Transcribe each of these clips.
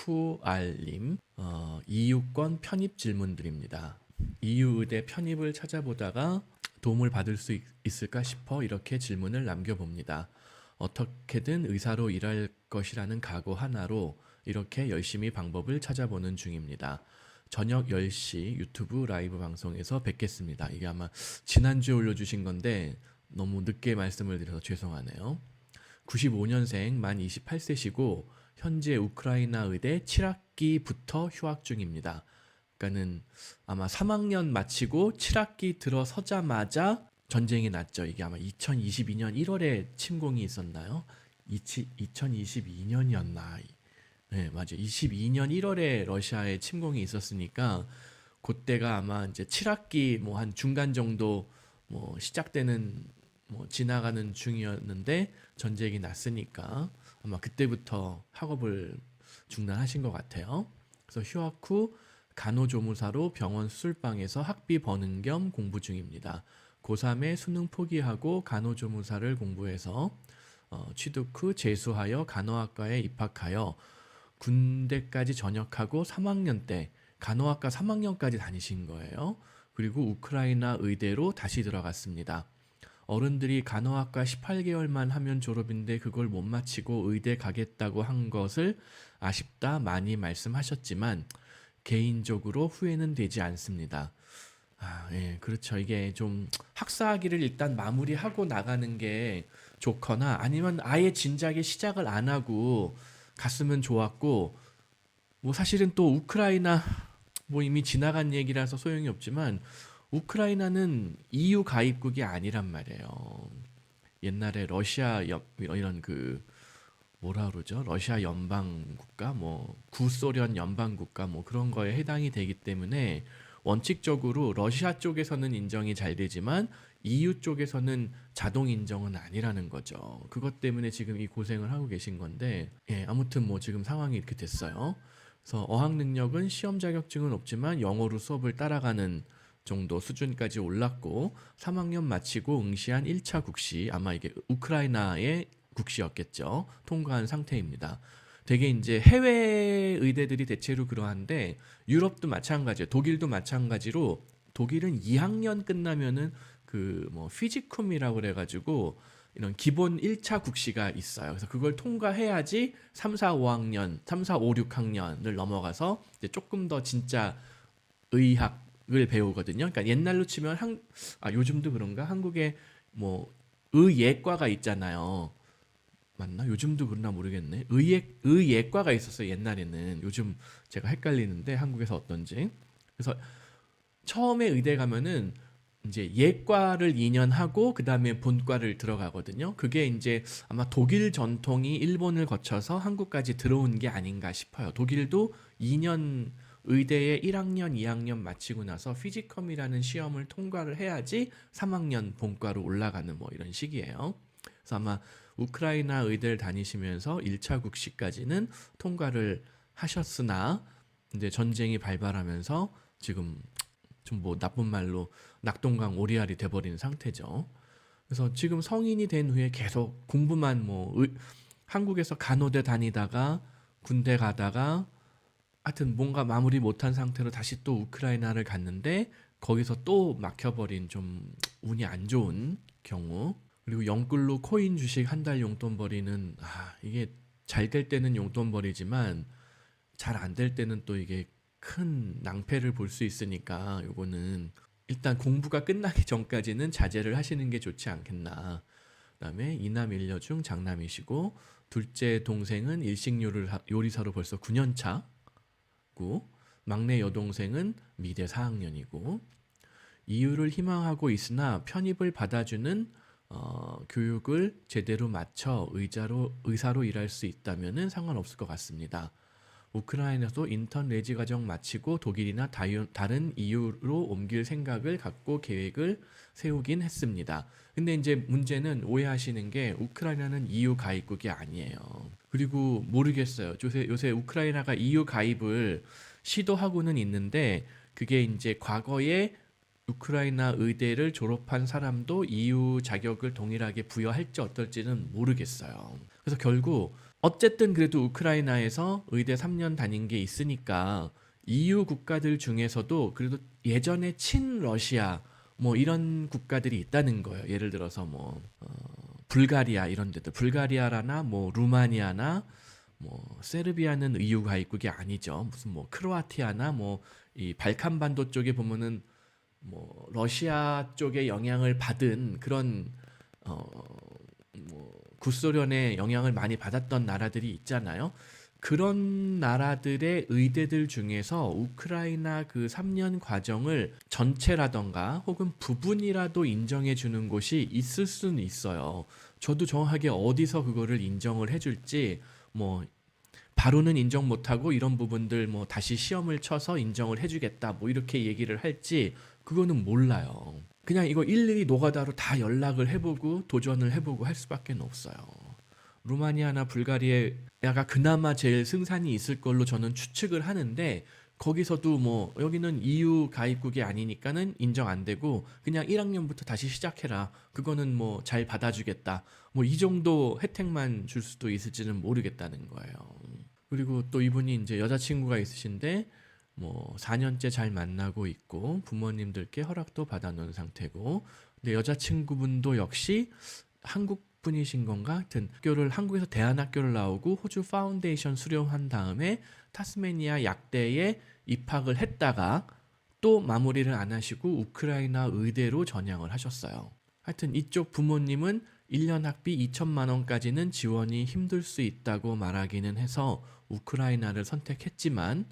쿠알님, EU권 편입 질문드립니다. EU 의대 편입을 찾아보다가 도움을 받을 수 있을까 싶어 이렇게 질문을 남겨봅니다. 어떻게든 의사로 일할 것이라는 각오 하나로 이렇게 열심히 방법을 찾아보는 중입니다. 저녁 10시 유튜브 라이브 방송에서 뵙겠습니다. 이게 아마 지난주에 올려주신 건데 너무 늦게 말씀을 드려서 죄송하네요. 95년생 만 28세시고 현재 우크라이나 의대 7학기부터 휴학 중입니다. 그러니까는 아마 3학년 마치고 7학기 들어서자마자 전쟁이 났죠. 이게 아마 2022년 1월에 침공이 있었나요? 2022년이었나? 네, 맞아요. 22년 1월에 러시아에 침공이 있었으니까 그때가 아마 이제 7학기 뭐 한 중간 정도 뭐 시작되는 뭐 지나가는 중이었는데 전쟁이 났으니까 아마 그때부터 학업을 중단하신 것 같아요. 그래서 휴학 후 간호조무사로 병원 수술방에서 학비 버는 겸 공부 중입니다. 고3에 수능 포기하고 간호조무사를 공부해서 취득 후 재수하여 간호학과에 입학하여 군대까지 전역하고 3학년 때 간호학과 3학년까지 다니신 거예요. 그리고 우크라이나 의대로 다시 들어갔습니다. 어른들이 간호학과 18개월만 하면 졸업인데 그걸 못 마치고 의대 가겠다고 한 것을 아쉽다 많이 말씀하셨지만 개인적으로 후회는 되지 않습니다. 예, 그렇죠. 이게 좀 학사학위를 일단 마무리하고 나가는 게 좋거나 아니면 아예 진작에 시작을 안 하고 갔으면 좋았고, 뭐 사실은 또 우크라이나 뭐 이미 지나간 얘기라서 소용이 없지만 우크라이나는 EU 가입국이 아니란 말이에요. 옛날에 러시아 이런 그 뭐라 그러죠? 러시아 연방 국가, 뭐 구소련 연방 국가 뭐 그런 거에 해당이 되기 때문에 원칙적으로 러시아 쪽에서는 인정이 잘 되지만 EU 쪽에서는 자동 인정은 아니라는 거죠. 그것 때문에 지금 이 고생을 하고 계신 건데, 예, 아무튼 뭐 지금 상황이 이렇게 됐어요. 그래서 어학 능력은 시험 자격증은 없지만 영어로 수업을 따라가는 정도 수준까지 올랐고 3학년 마치고 응시한 1차 국시, 아마 이게 우크라이나의 국시였겠죠. 통과한 상태입니다. 되게 이제 해외 의대들이 대체로 그러한데 유럽도 마찬가지예요. 독일도 마찬가지로 독일은 2학년 끝나면은 그 뭐 피지쿰이라고 그래가지고 이런 기본 1차 국시가 있어요. 그래서 그걸 통과해야지 3, 4, 5학년, 3, 4, 5, 6학년을 넘어가서 이제 조금 더 진짜 의학을 배우거든요. 그러니까 옛날로 치면 요즘도 그런가? 한국에 뭐 의예과가 있잖아요. 맞나? 요즘도 그러나 모르겠네. 의예과가 있었어요, 옛날에는. 요즘 제가 헷갈리는데 한국에서 어떤지. 그래서 처음에 의대 가면은 이제 예과를 2년 하고 그다음에 본과를 들어가거든요. 그게 이제 아마 독일 전통이 일본을 거쳐서 한국까지 들어온 게 아닌가 싶어요. 독일도 2년 의대에 1학년, 2학년 마치고 나서 피지컴이라는 시험을 통과를 해야지 3학년 본과로 올라가는 뭐 이런 식이에요. 그래서 아마 우크라이나 의대를 다니시면서 1차 국시까지는 통과를 하셨으나 이제 전쟁이 발발하면서 지금 좀 뭐 나쁜 말로 낙동강 오리알이 돼버린 상태죠. 그래서 지금 성인이 된 후에 계속 공부만 한국에서 간호대 다니다가 군대 가다가 하여튼 뭔가 마무리 못한 상태로 다시 또 우크라이나를 갔는데 거기서 또 막혀버린 좀 운이 안 좋은 경우. 그리고 영끌로 코인 주식 한 달 용돈벌이는 이게 잘 될 때는 용돈벌이지만 잘 안 될 때는 또 이게 큰 낭패를 볼 수 있으니까 요거는 일단 공부가 끝나기 전까지는 자제를 하시는 게 좋지 않겠나. 그다음에 이남 일녀 중 장남이시고 둘째 동생은 일식 요리사로 벌써 9년 차고 막내 여동생은 미대 4학년이고 이유를 희망하고 있으나 편입을 받아주는 교육을 제대로 마쳐 의사로 일할 수 있다면은 상관없을 것 같습니다. 우크라이나도 인턴 레지 과정 마치고 독일이나 다른 EU로 옮길 생각을 갖고 계획을 세우긴 했습니다. 근데 이제 문제는 오해하시는 게 우크라이나는 EU 가입국이 아니에요. 그리고 모르겠어요. 요새 우크라이나가 EU 가입을 시도하고는 있는데 그게 이제 과거에 우크라이나 의대를 졸업한 사람도 EU 자격을 동일하게 부여할지 어떨지는 모르겠어요. 그래서 결국 어쨌든 그래도 우크라이나에서 의대 3년 다닌 게 있으니까 EU 국가들 중에서도 그래도 예전에 친러시아 뭐 이런 국가들이 있다는 거예요. 예를 들어서 뭐 불가리아 이런 데들, 불가리아라나 뭐 루마니아나 뭐 세르비아는 EU 가입국이 아니죠. 무슨 뭐 크로아티아나 뭐 이 발칸 반도 쪽에 보면은 뭐 러시아 쪽의 영향을 받은 그런 뭐 구소련의 영향을 많이 받았던 나라들이 있잖아요. 그런 나라들의 의대들 중에서 우크라이나 그 3년 과정을 전체라던가 혹은 부분이라도 인정해 주는 곳이 있을 수는 있어요. 저도 정확하게 어디서 그거를 인정을 해줄지 뭐 바로는 인정 못하고 이런 부분들 뭐 다시 시험을 쳐서 인정을 해주겠다 뭐 이렇게 얘기를 할지 그거는 몰라요. 그냥 이거 일일이 노가다로 다 연락을 해보고 도전을 해보고 할 수밖에 없어요. 루마니아나 불가리아가 그나마 제일 승산이 있을 걸로 저는 추측을 하는데 거기서도 뭐 여기는 EU 가입국이 아니니까는 인정 안 되고 그냥 1학년부터 다시 시작해라. 그거는 뭐 잘 받아주겠다. 뭐 이 정도 혜택만 줄 수도 있을지는 모르겠다는 거예요. 그리고 또 이분이 이제 여자친구가 있으신데 뭐 4년째 잘 만나고 있고 부모님들께 허락도 받아놓은 상태고 근데 여자친구분도 역시 한국 분이신 건가? 하여튼 학교를 한국에서 대안학교를 나오고 호주 파운데이션 수료한 다음에 타스메니아 약대에 입학을 했다가 또 마무리를 안 하시고 우크라이나 의대로 전향을 하셨어요. 하여튼 이쪽 부모님은 1년 학비 2천만 원까지는 지원이 힘들 수 있다고 말하기는 해서 우크라이나를 선택했지만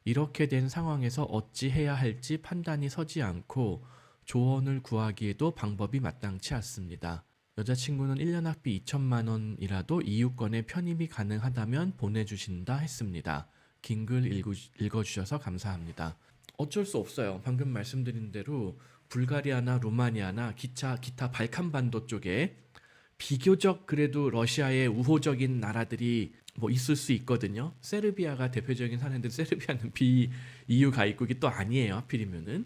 이렇게 된 상황에서 어찌 해야 할지 판단이 서지 않고 조언을 구하기에도 방법이 마땅치 않습니다. 여자친구는 1년 학비 2천만 원이라도 이유권에 편입이 가능하다면 보내주신다 했습니다. 긴 글 읽어주셔서 감사합니다. 어쩔 수 없어요. 방금 말씀드린 대로 불가리아나 루마니아나 기타 발칸 반도 쪽에 비교적 그래도 러시아의 우호적인 나라들이 뭐 있을 수 있거든요. 세르비아가 대표적인 사례인데 세르비아는 EU 가입국이 또 아니에요. 하필이면은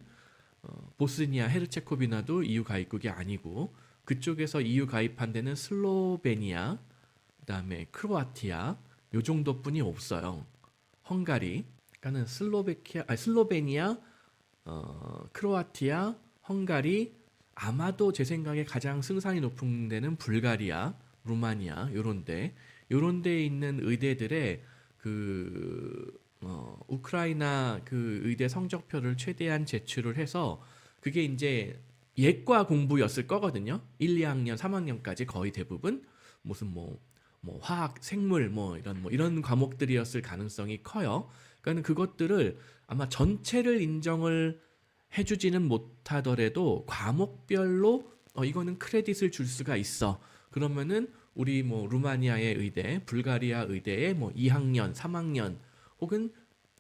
보스니아 헤르체코비나도 EU 가입국이 아니고 그쪽에서 EU 가입한 데는 슬로베니아, 그다음에 크로아티아 요 정도뿐이 없어요. 헝가리, 그러니까는 슬로베니아, 크로아티아, 헝가리, 아마도 제 생각에 가장 승산이 높은 데는 불가리아, 루마니아 요런 데에 있는 의대들의 우크라이나 그 의대 성적표를 최대한 제출을 해서 그게 이제 예과 공부였을 거거든요. 1, 2학년, 3학년까지 거의 대부분 무슨 뭐 화학, 생물 뭐 이런 과목들이었을 가능성이 커요. 그러니까 그것들을 아마 전체를 인정을 해주지는 못하더라도 과목별로 이거는 크레딧을 줄 수가 있어. 그러면은 우리 뭐 루마니아의 의대, 불가리아 의대의 뭐 2학년, 3학년 혹은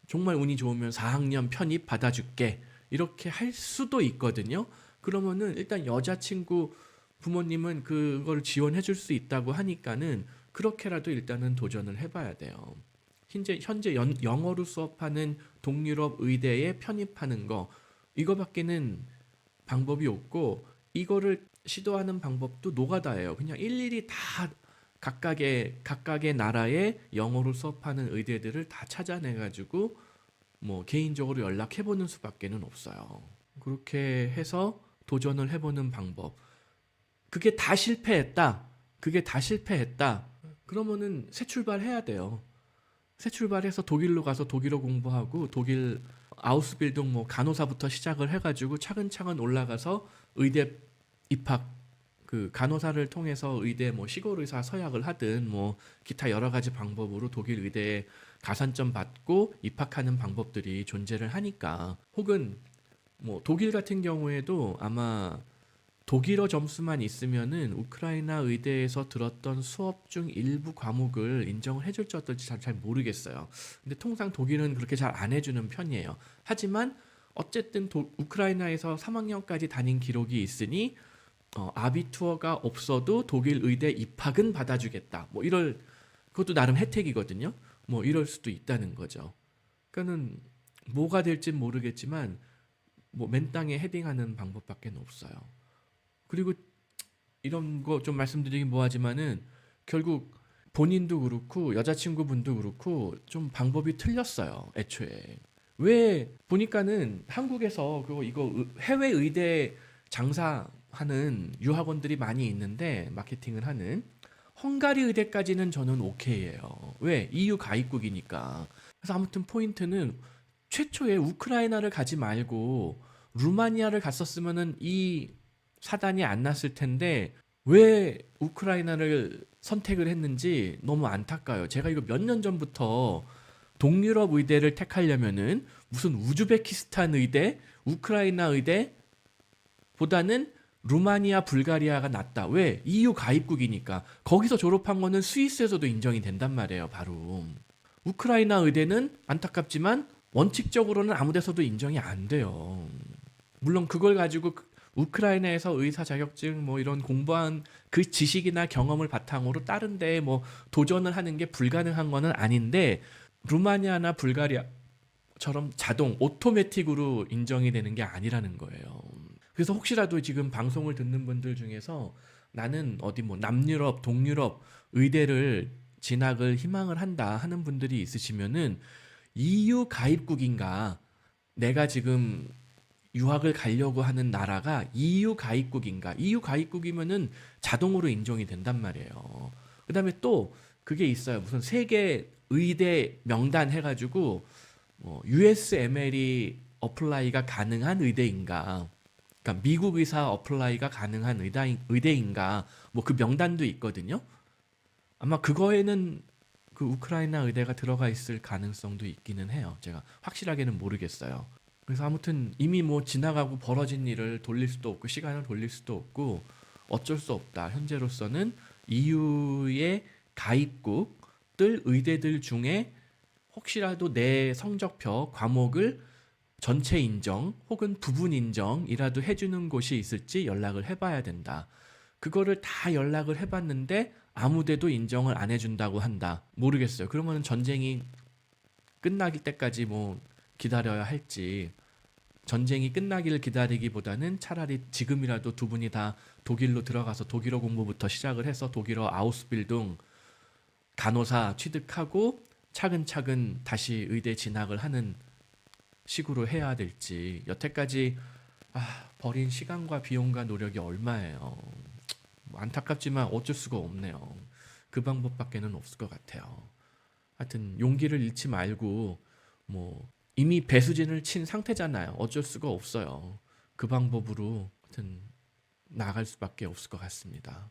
정말 운이 좋으면 4학년 편입 받아줄게. 이렇게 할 수도 있거든요. 그러면은 일단 여자친구 부모님은 그걸 지원해 줄 수 있다고 하니까는 그렇게라도 일단은 도전을 해봐야 돼요. 현재 영어로 수업하는 동유럽 의대에 편입하는 거 이거밖에는 방법이 없고 이거를 시도하는 방법도 노가다예요. 그냥 일일이 다 각각의 나라의 영어로 수업하는 의대들을 다 찾아내가지고 뭐 개인적으로 연락해보는 수밖에는 없어요. 그렇게 해서 도전을 해보는 방법. 그게 다 실패했다. 그게 다 실패했다. 그러면은 새 출발해야 돼요. 새 출발해서 독일로 가서 독일어 공부하고 독일 아우스빌딩 뭐 간호사부터 시작을 해가지고 차근차근 올라가서 의대 입학 그 간호사를 통해서 의대 뭐 시골 의사 서약을 하든 뭐 기타 여러 가지 방법으로 독일 의대에 가산점 받고 입학하는 방법들이 존재를 하니까 혹은 뭐 독일 같은 경우에도 아마 독일어 점수만 있으면은 우크라이나 의대에서 들었던 수업 중 일부 과목을 인정을 해줄지 어떨지 잘 모르겠어요. 근데 통상 독일은 그렇게 잘 안 해주는 편이에요. 하지만 어쨌든 우크라이나에서 3학년까지 다닌 기록이 있으니 아비투어가 없어도 독일 의대 입학은 받아주겠다. 뭐 그것도 나름 혜택이거든요. 뭐 이럴 수도 있다는 거죠. 그러니까는 뭐가 될진 모르겠지만 뭐 맨땅에 헤딩하는 방법밖에 없어요. 그리고 이런 거 좀 말씀드리긴 뭐하지만은 결국 본인도 그렇고 여자친구분도 그렇고 좀 방법이 틀렸어요. 애초에. 왜 보니까는 한국에서 그거 이거 해외 의대 장사하는 유학원들이 많이 있는데 마케팅을 하는 헝가리 의대까지는 저는 오케이예요. 왜? EU 가입국이니까. 그래서 아무튼 포인트는 최초에 우크라이나를 가지 말고 루마니아를 갔었으면은 이 사단이 안 났을 텐데 왜 우크라이나를 선택을 했는지 너무 안타까워요. 제가 이거 몇 년 전부터 동유럽 의대를 택하려면은 무슨 우즈베키스탄 의대, 우크라이나 의대보다는 루마니아, 불가리아가 낫다. 왜? EU 가입국이니까. 거기서 졸업한 거는 스위스에서도 인정이 된단 말이에요, 바로. 우크라이나 의대는 안타깝지만 원칙적으로는 아무 데서도 인정이 안 돼요. 물론 그걸 가지고 우크라이나에서 의사 자격증 뭐 이런 공부한 그 지식이나 경험을 바탕으로 다른 데에 뭐 도전을 하는 게 불가능한 거는 아닌데 루마니아나 불가리아처럼 자동 오토매틱으로 인정이 되는 게 아니라는 거예요. 그래서 혹시라도 지금 방송을 듣는 분들 중에서 나는 어디 뭐 남유럽, 동유럽 의대를 진학을 희망을 한다 하는 분들이 있으시면은 EU 가입국인가 내가 지금 유학을 가려고 하는 나라가 EU 가입국인가? EU 가입국이면은 자동으로 인정이 된단 말이에요. 그다음에 또 그게 있어요. 무슨 세계 의대 명단 해가지고 USML이 어플라이가 가능한 의대인가? 그러니까 미국 의사 어플라이가 가능한 의대인가? 뭐 그 명단도 있거든요. 아마 그거에는 그 우크라이나 의대가 들어가 있을 가능성도 있기는 해요. 제가 확실하게는 모르겠어요. 그래서 아무튼 이미 뭐 지나가고 벌어진 일을 돌릴 수도 없고 시간을 돌릴 수도 없고 어쩔 수 없다. 현재로서는 EU의 가입국들 의대들 중에 혹시라도 내 성적표 과목을 전체 인정 혹은 부분 인정이라도 해주는 곳이 있을지 연락을 해봐야 된다. 그거를 다 연락을 해봤는데 아무데도 인정을 안 해준다고 한다. 모르겠어요. 그러면 전쟁이 끝나기 때까지 뭐 기다려야 할지 전쟁이 끝나기를 기다리기보다는 차라리 지금이라도 두 분이 다 독일로 들어가서 독일어 공부부터 시작을 해서 독일어 아우스빌딩 간호사 취득하고 차근차근 다시 의대 진학을 하는 식으로 해야 될지 여태까지 버린 시간과 비용과 노력이 얼마예요. 뭐 안타깝지만 어쩔 수가 없네요. 그 방법밖에는 없을 것 같아요. 하여튼 용기를 잃지 말고 뭐 이미 배수진을 친 상태잖아요. 어쩔 수가 없어요. 그 방법으로 하여튼 나아갈 수밖에 없을 것 같습니다.